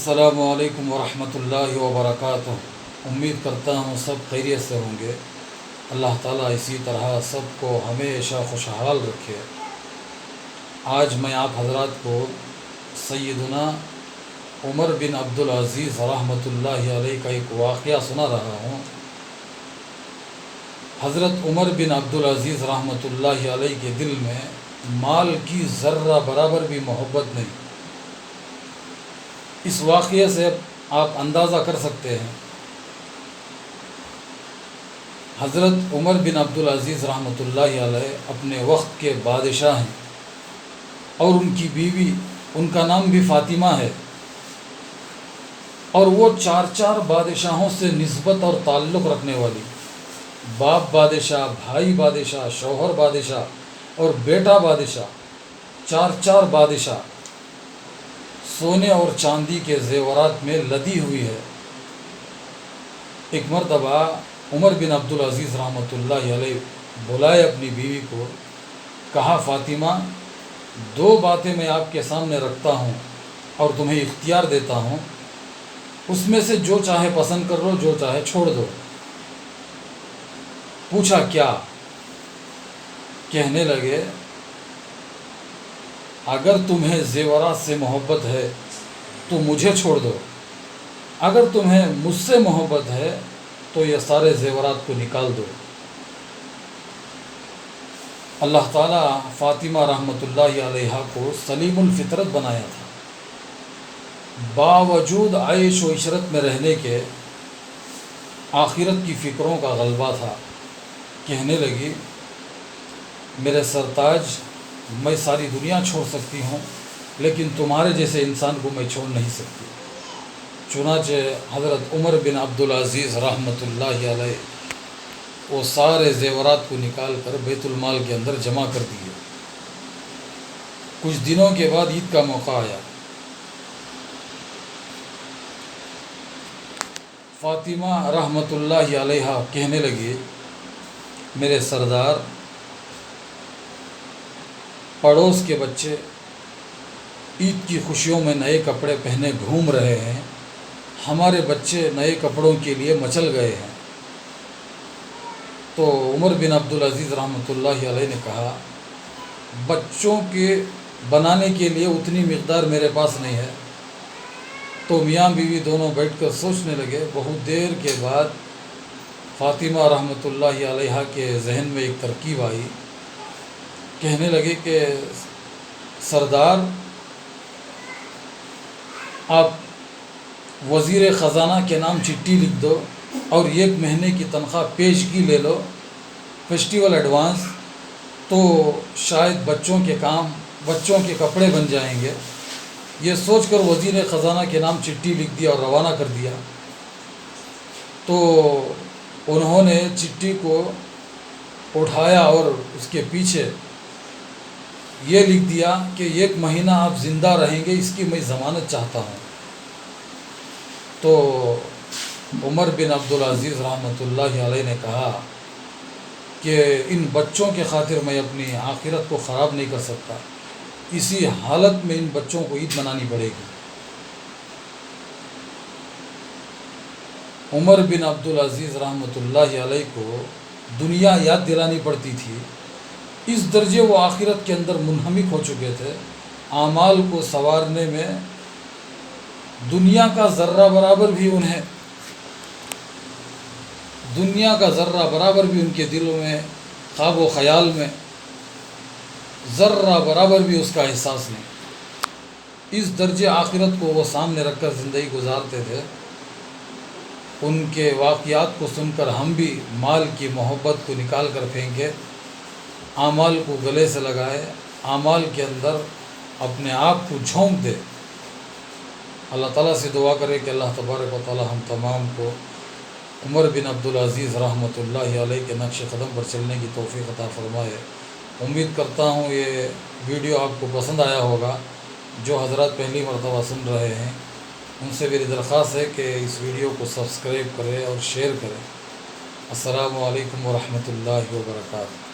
السلام علیکم ورحمۃ اللہ وبرکاتہ۔ امید کرتا ہوں سب خیریت سے ہوں گے۔ اللہ تعالیٰ اسی طرح سب کو ہمیشہ خوشحال رکھے۔ آج میں آپ حضرات کو سیدنا عمر بن عبدالعزیز رحمۃ اللہ علیہ کا ایک واقعہ سنا رہا ہوں۔ حضرت عمر بن عبدالعزیز رحمۃ اللہ علیہ کے دل میں مال کی ذرہ برابر بھی محبت نہیں۔ اس واقعے سے آپ اندازہ کر سکتے ہیں۔ حضرت عمر بن عبدالعزیز رحمۃ اللہ علیہ اپنے وقت کے بادشاہ ہیں، اور ان کی بیوی، ان کا نام بھی فاطمہ ہے، اور وہ چار بادشاہوں سے نسبت اور تعلق رکھنے والی، باپ بادشاہ، بھائی بادشاہ، شوہر بادشاہ اور بیٹا بادشاہ، چار بادشاہ سونے اور چاندی کے زیورات میں لدی ہوئی ہے۔ ایک مرتبہ عمر بن عبدالعزیز رحمۃ اللہ علیہ بلائے اپنی بیوی کو، کہا فاطمہ، دو باتیں میں آپ کے سامنے رکھتا ہوں اور تمہیں اختیار دیتا ہوں، اس میں سے جو چاہے پسند کر لو، جو چاہے چھوڑ دو۔ پوچھا کیا؟ کہنے لگے، اگر تمہیں زیورات سے محبت ہے تو مجھے چھوڑ دو، اگر تمہیں مجھ سے محبت ہے تو یہ سارے زیورات کو نکال دو۔ اللہ تعالیٰ فاطمہ رحمۃ اللہ علیہ کو سلیم الفطرت بنایا تھا۔ باوجود عیش و عشرت میں رہنے کے آخرت کی فکروں کا غلبہ تھا۔ کہنے لگی، میرے سرتاج، میں ساری دنیا چھوڑ سکتی ہوں، لیکن تمہارے جیسے انسان کو میں چھوڑ نہیں سکتی۔ چنانچہ حضرت عمر بن عبدالعزیز رحمۃ اللہ علیہ وہ سارے زیورات کو نکال کر بیت المال کے اندر جمع کر دیے۔ کچھ دنوں کے بعد عید کا موقع آیا۔ فاطمہ رحمۃ اللہ علیہ کہنے لگی، میرے سردار، پڑوس کے بچے عید کی خوشیوں میں نئے کپڑے پہنے گھوم رہے ہیں، ہمارے بچے نئے کپڑوں کے لیے مچل گئے ہیں۔ تو عمر بن عبدالعزیز رحمۃ اللہ علیہ نے کہا، بچوں کے بنانے کے لیے اتنی مقدار میرے پاس نہیں ہے۔ تو میاں بیوی دونوں بیٹھ کر سوچنے لگے۔ بہت دیر کے بعد فاطمہ رحمۃ اللہ علیہ کے ذہن میں ایک ترکیب آئی۔ کہنے لگے کہ سردار، آپ وزیر خزانہ کے نام چٹھی لکھ دو اور 1 مہینے کی تنخواہ پیشگی لے لو، فیسٹیول ایڈوانس، تو شاید بچوں کے کپڑے بن جائیں گے۔ یہ سوچ کر وزیر خزانہ کے نام چٹھی لکھ دیا اور روانہ کر دیا۔ تو انہوں نے چٹھی کو اٹھایا اور اس کے پیچھے یہ لکھ دیا کہ 1 مہینہ آپ زندہ رہیں گے، اس کی میں ضمانت چاہتا ہوں۔ تو عمر بن عبدالعزیز رحمۃ اللہ علیہ نے کہا کہ ان بچوں کے خاطر میں اپنی آخرت کو خراب نہیں کر سکتا، اسی حالت میں ان بچوں کو عید منانی پڑے گی۔ عمر بن عبدالعزیز رحمۃ اللہ علیہ کو دنیا یاد دلانی پڑتی تھی، اس درجے وہ آخرت کے اندر منہمک ہو چکے تھے۔ اعمال کو سنوارنے میں دنیا کا ذرہ برابر بھی ان کے دلوں میں، خواب و خیال میں ذرہ برابر بھی اس کا احساس نہیں۔ اس درجے آخرت کو وہ سامنے رکھ کر زندگی گزارتے تھے۔ ان کے واقعات کو سن کر ہم بھی مال کی محبت کو نکال کر پھینکے، اعمال کو گلے سے لگائے، اعمال کے اندر اپنے آپ کو جھونک دے۔ اللہ تعالیٰ سے دعا کرے کہ اللہ تبارک و تعالیٰ ہم تمام کو عمر بن عبدالعزیز رحمۃ اللہ علیہ کے نقش قدم پر چلنے کی توفیق عطا فرمائے۔ امید کرتا ہوں یہ ویڈیو آپ کو پسند آیا ہوگا۔ جو حضرات پہلی مرتبہ سن رہے ہیں، ان سے میری درخواست ہے کہ اس ویڈیو کو سبسکرائب کریں اور شیئر کریں۔ السلام علیکم ورحمۃ اللہ وبرکاتہ۔